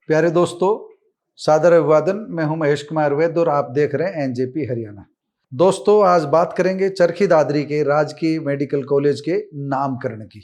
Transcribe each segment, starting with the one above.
प्यारे दोस्तों, सादर अभिवादन। मैं हूं महेश कुमार वैद्य और आप देख रहे हैं एनजेपी हरियाणा। दोस्तों, आज बात करेंगे चरखी दादरी के राजकीय मेडिकल कॉलेज के नामकरण की।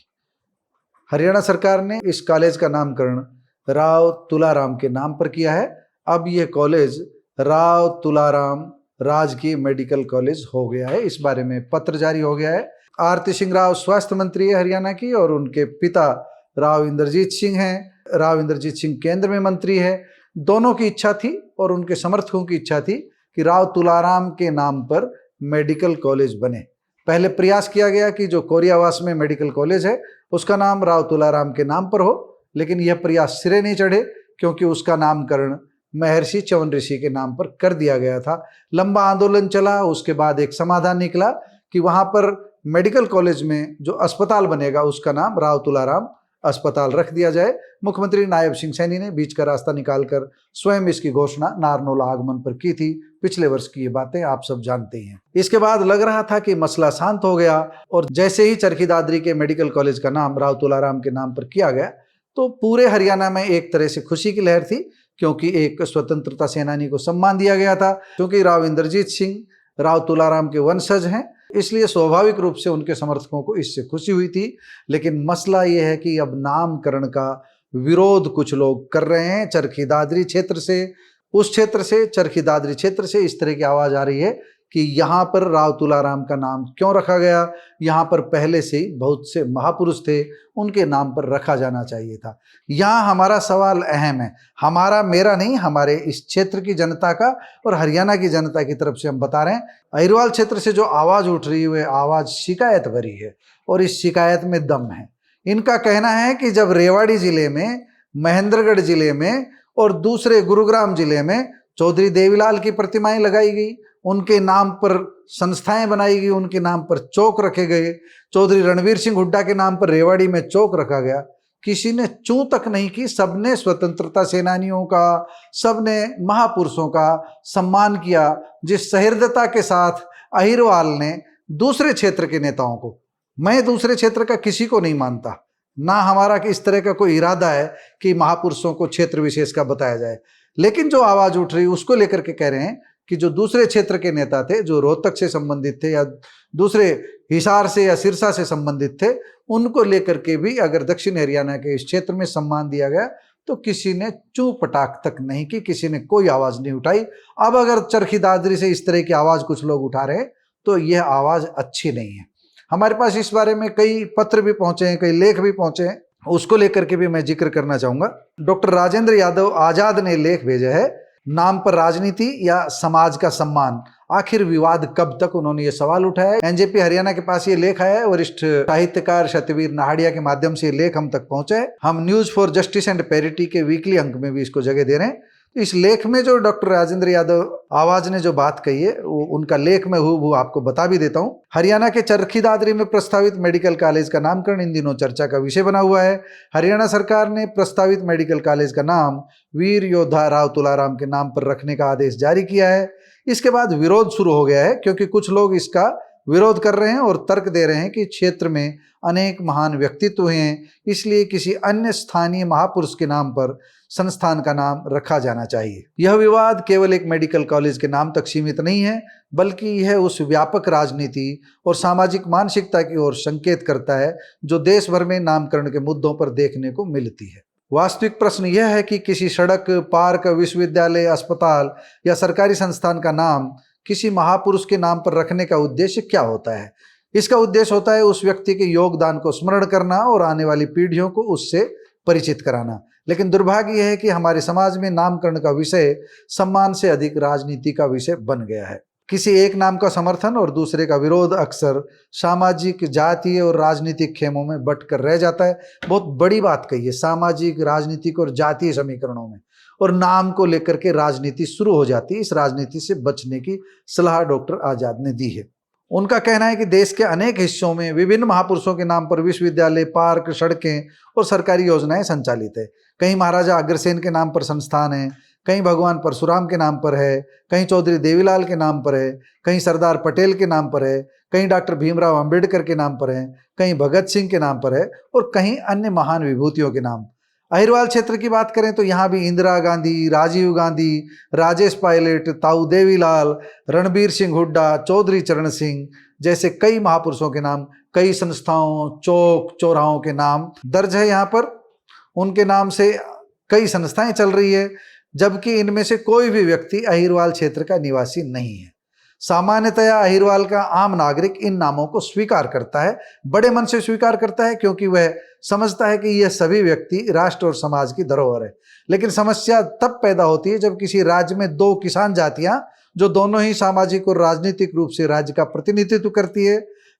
हरियाणा सरकार ने इस कॉलेज का नामकरण राव तुलाराम के नाम पर किया है। अब यह कॉलेज राव तुलाराम राजकीय मेडिकल कॉलेज हो गया है। इस बारे में पत्र जारी हो गया है। आरती सिंह राव स्वास्थ्य मंत्री है हरियाणा की और उनके पिता राव इंद्रजीत सिंह हैं। राव इंद्रजीत सिंह केंद्र में मंत्री है। दोनों की इच्छा थी और उनके समर्थकों की इच्छा थी कि राव तुलाराम के नाम पर मेडिकल कॉलेज बने। पहले प्रयास किया गया कि जो कोरियावास में मेडिकल कॉलेज है उसका नाम राव तुलाराम के नाम पर हो, लेकिन यह प्रयास सिरे नहीं चढ़े क्योंकि उसका नामकरण महर्षि च्यवन ऋषि के नाम पर कर दिया गया था। लंबा आंदोलन चला, उसके बाद एक समाधान निकला कि वहां पर मेडिकल कॉलेज में जो अस्पताल बनेगा उसका नाम राव तुलाराम अस्पताल रख दिया जाए। मुख्यमंत्री नायब सिंह सैनी ने बीच का रास्ता निकालकर स्वयं इसकी घोषणा नारनौल आगमन पर की थी। पिछले वर्ष की ये बातें आप सब जानते ही हैं। इसके बाद लग रहा था कि मसला शांत हो गया और जैसे ही चरखी दादरी के मेडिकल कॉलेज का नाम राव तुलाराम के नाम पर किया गया तो पूरे हरियाणा में एक तरह से खुशी की लहर थी, क्योंकि एक स्वतंत्रता सेनानी को सम्मान दिया गया था। क्योंकि राव इंद्रजीत सिंह राव तुलाराम के वंशज हैं, इसलिए स्वाभाविक रूप से उनके समर्थकों को इससे खुशी हुई थी। लेकिन मसला ये है कि अब नामकरण का विरोध कुछ लोग कर रहे हैं। चरखी दादरी क्षेत्र से, उस क्षेत्र से, चरखी दादरी क्षेत्र से इस तरह की आवाज आ रही है कि यहाँ पर राव तुलाराम का नाम क्यों रखा गया। यहाँ पर पहले से ही बहुत से महापुरुष थे, उनके नाम पर रखा जाना चाहिए था। यहाँ हमारा सवाल अहम है, हमारा, मेरा नहीं, हमारे इस क्षेत्र की जनता का और हरियाणा की जनता की तरफ से हम बता रहे हैं। अहिरवाल क्षेत्र से जो आवाज उठ रही है वह आवाज शिकायत भरी है और इस शिकायत में दम है। इनका कहना है कि जब रेवाड़ी जिले में, महेंद्रगढ़ जिले में और दूसरे गुरुग्राम जिले में चौधरी देवीलाल की प्रतिमाएं लगाई गई, उनके नाम पर संस्थाएं बनाई गई, उनके नाम पर चौक रखे गए, चौधरी रणवीर सिंह हुड्डा के नाम पर रेवाड़ी में चौक रखा गया, किसी ने चूं तक नहीं की। सबने स्वतंत्रता सेनानियों का, सबने महापुरुषों का सम्मान किया। जिस सहृदयता के साथ अहिरवाल ने दूसरे क्षेत्र के नेताओं को, मैं दूसरे क्षेत्र का किसी को नहीं मानता, ना हमारा कि इस तरह का कोई इरादा है कि महापुरुषों को क्षेत्र विशेष का बताया जाए, लेकिन जो आवाज उठ रही उसको लेकर के कह रहे हैं कि जो दूसरे क्षेत्र के नेता थे, जो रोहतक से संबंधित थे या दूसरे हिसार से या सिरसा से संबंधित थे, उनको लेकर के भी अगर दक्षिण हरियाणा के इस क्षेत्र में सम्मान दिया गया तो किसी ने चू पटाख तक नहीं की, किसी ने कोई आवाज नहीं उठाई। अब अगर चरखी दादरी से इस तरह की आवाज कुछ लोग उठा रहे हैं तो यह आवाज अच्छी नहीं है। हमारे पास इस बारे में कई पत्र भी पहुंचे हैं, कई लेख भी पहुंचे हैं, उसको लेकर के भी मैं जिक्र करना चाहूंगा। डॉक्टर राजेंद्र यादव आजाद ने लेख भेजा है, नाम पर राजनीति या समाज का सम्मान, आखिर विवाद कब तक, उन्होंने ये सवाल उठाया है। एनजेपी हरियाणा के पास ये लेख आया है, वरिष्ठ साहित्यकार सत्यवीर नाहड़िया के माध्यम से ये लेख हम तक पहुंचा है। हम news for justice and parity के वीकली अंक में भी इसको जगह दे रहे हैं। इस लेख में जो डॉक्टर राजेंद्र यादव आवाज ने जो बात कही है वो उनका लेख में वो आपको बता भी देता हूं। हरियाणा के चरखी दादरी में प्रस्तावित मेडिकल कॉलेज का नामकरण इन दिनों चर्चा का विषय बना हुआ है। हरियाणा सरकार ने प्रस्तावित मेडिकल कॉलेज का नाम वीर योद्धा राव तुलाराम के नाम पर रखने का आदेश जारी किया है। इसके बाद विरोध शुरू हो गया है, क्योंकि कुछ लोग इसका विरोध कर रहे हैं और तर्क दे रहे हैं कि क्षेत्र में अनेक महान व्यक्तित्व हैं, इसलिए किसी अन्य स्थानीय महापुरुष के नाम पर संस्थान का नाम रखा जाना चाहिए। यह विवाद केवल एक मेडिकल कॉलेज के नाम तक सीमित नहीं है, बल्कि यह उस व्यापक राजनीति और सामाजिक मानसिकता की ओर संकेत करता है जो देश भर में नामकरण के मुद्दों पर देखने को मिलती है। वास्तविक प्रश्न यह है कि किसी सड़क, पार्क, विश्वविद्यालय, अस्पताल या सरकारी संस्थान का नाम किसी महापुरुष के नाम पर रखने का उद्देश्य क्या होता है। इसका उद्देश्य होता है उस व्यक्ति के योगदान को स्मरण करना और आने वाली पीढ़ियों को उससे परिचित कराना। लेकिन दुर्भाग्य यह है कि हमारे समाज में नामकरण का विषय सम्मान से अधिक राजनीति का विषय बन गया है। किसी एक नाम का समर्थन और दूसरे का विरोध अक्सर सामाजिक, जातीय और राजनीतिक खेमों में बंटकर रह जाता है। बहुत बड़ी बात कही है, सामाजिक, राजनीतिक और जातीय समीकरणों में, और नाम को लेकर के राजनीति शुरू हो जाती है। इस राजनीति से बचने की सलाह डॉक्टर आजाद ने दी है। उनका कहना है कि देश के अनेक हिस्सों में विभिन्न महापुरुषों के नाम पर विश्वविद्यालय, पार्क, सड़कें और सरकारी योजनाएं संचालित है। कहीं महाराजा अग्रसेन के नाम पर संस्थान है, कहीं भगवान परशुराम के नाम पर है, कहीं चौधरी देवीलाल के नाम पर है, कहीं सरदार पटेल के नाम पर है, कहीं डॉक्टर भीमराव अंबेडकर के नाम पर है, कहीं भगत सिंह के नाम पर है और कहीं अन्य महान विभूतियों के नाम। अहिरवाल क्षेत्र की बात करें तो यहाँ भी इंदिरा गांधी, राजीव गांधी, राजेश पायलट, ताऊ देवीलाल, रणबीर सिंह हुड्डा, चौधरी चरण सिंह जैसे कई महापुरुषों के नाम, कई संस्थाओं, चौक चौराहों के नाम दर्ज है यहाँ पर। उनके नाम से कई संस्थाएं चल रही है, जबकि इनमें से कोई भी व्यक्ति अहिरवाल क्षेत्र का निवासी नहीं है। सामान्यतया अहिरवाल का आम नागरिक इन नामों को स्वीकार करता है, बड़े मन से स्वीकार करता है, क्योंकि वह समझता है कि यह सभी व्यक्ति राष्ट्र और समाज की धरोहर है। लेकिन समस्या तब पैदा होती है जब किसी राज्य में दो किसान जातियां जो दोनों ही सामाजिक और राजनीतिक रूप से राज्य का प्रतिनिधित्व करती है,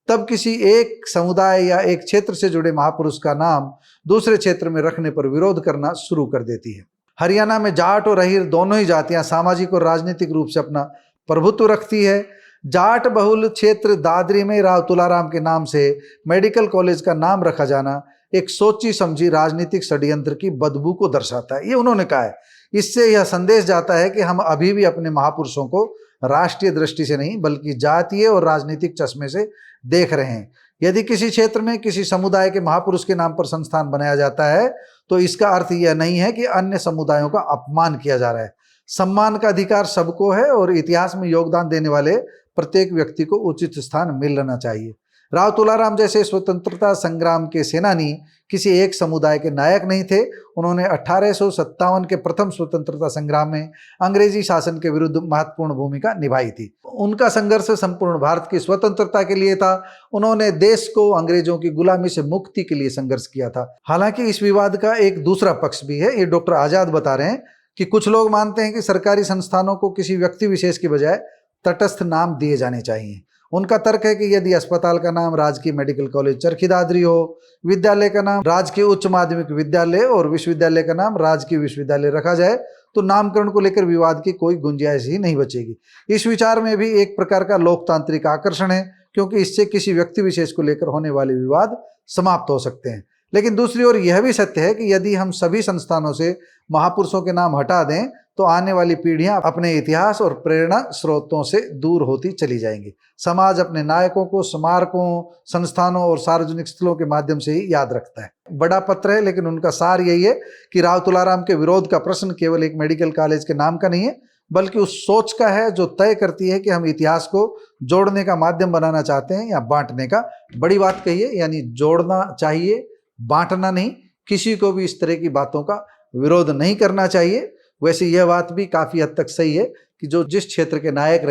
तब किसी एक समुदाय या एक क्षेत्र से जुड़े महापुरुष का नाम दूसरे क्षेत्र में रखने पर विरोध करना शुरू कर देती है। हरियाणा में जाट और अहिर दोनों ही जातियां सामाजिक और राजनीतिक रूप से अपना प्रभुत्व रखती है। जाट बहुल क्षेत्र दादरी में राव तुलाराम के नाम से मेडिकल कॉलेज का नाम रखा जाना एक सोची समझी राजनीतिक षड्यंत्र की बदबू को दर्शाता है, ये उन्होंने कहा है। इससे यह संदेश जाता है कि हम अभी भी अपने महापुरुषों को राष्ट्रीय दृष्टि से नहीं बल्कि जातीय और राजनीतिक चश्मे से देख रहे हैं। यदि किसी क्षेत्र में किसी समुदाय के महापुरुष के नाम पर संस्थान बनाया जाता है तो इसका अर्थ यह नहीं है कि अन्य समुदायों का अपमान किया जा रहा है। सम्मान का अधिकार सबको है और इतिहास में योगदान देने वाले प्रत्येक व्यक्ति को उचित स्थान मिलना चाहिए। राव तुलाराम जैसे स्वतंत्रता संग्राम के सेनानी किसी एक समुदाय के नायक नहीं थे। उन्होंने 1857 के प्रथम स्वतंत्रता संग्राम में अंग्रेजी शासन के विरुद्ध महत्वपूर्ण भूमिका निभाई थी। उनका संघर्ष संपूर्ण भारत की स्वतंत्रता के लिए था। उन्होंने देश को अंग्रेजों की गुलामी से मुक्ति के लिए संघर्ष किया था। हालांकि इस विवाद का एक दूसरा पक्ष भी है। ये डॉक्टर आजाद बता रहे हैं कि कुछ लोग मानते हैं कि सरकारी संस्थानों को किसी व्यक्ति विशेष की बजाय तटस्थ नाम दिए जाने चाहिए। उनका तर्क है कि यदि अस्पताल का नाम राजकीय मेडिकल कॉलेज चरखी दादरी हो, विद्यालय का नाम राजकीय उच्च माध्यमिक विद्यालय और विश्वविद्यालय का नाम राजकीय विश्वविद्यालय रखा जाए तो नामकरण को लेकर विवाद की कोई गुंजाइश ही नहीं बचेगी। इस विचार में भी एक प्रकार का लोकतांत्रिक आकर्षण है, क्योंकि इससे किसी व्यक्ति विशेष को लेकर होने वाले विवाद समाप्त हो सकते हैं। लेकिन दूसरी ओर यह भी सत्य है कि यदि हम सभी संस्थानों से महापुरुषों के नाम हटा दें तो आने वाली पीढ़ियां अपने इतिहास और प्रेरणा स्रोतों से दूर होती चली जाएंगी। समाज अपने नायकों को स्मारकों, संस्थानों और सार्वजनिक स्थलों के माध्यम से ही याद रखता है। बड़ा पत्र है, लेकिन उनका सार यही है कि राव तुलाराम के विरोध का प्रश्न केवल एक मेडिकल कॉलेज के नाम का नहीं है, बल्कि उस सोच का है जो तय करती है कि हम इतिहास को जोड़ने का माध्यम बनाना चाहते हैं या बांटने का। बड़ी बात कही है, यानी जोड़ना चाहिए, बांटना नहीं। किसी को भी इस तरह की बातों का विरोध नहीं करना चाहिए। वैसे यह बात भी काफी हद तक सही है कि जो जिस क्षेत्र के नायक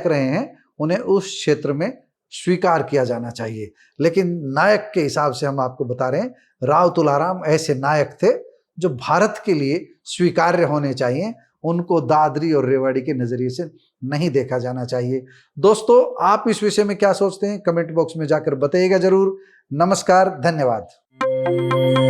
रहे हैं उन्हें उस क्षेत्र में स्वीकार किया जाना चाहिए। लेकिन नायक के हिसाब से हम आपको बता रहे हैं, राव तुलाराम ऐसे नायक थे जो भारत के लिए स्वीकार्य होने चाहिए। उनको दादरी और रेवाड़ी के नजरिए से नहीं देखा जाना चाहिए। दोस्तों, आप इस विषय में क्या सोचते हैं? कमेंट बॉक्स में जाकर बताइएगा जरूर। नमस्कार, धन्यवाद।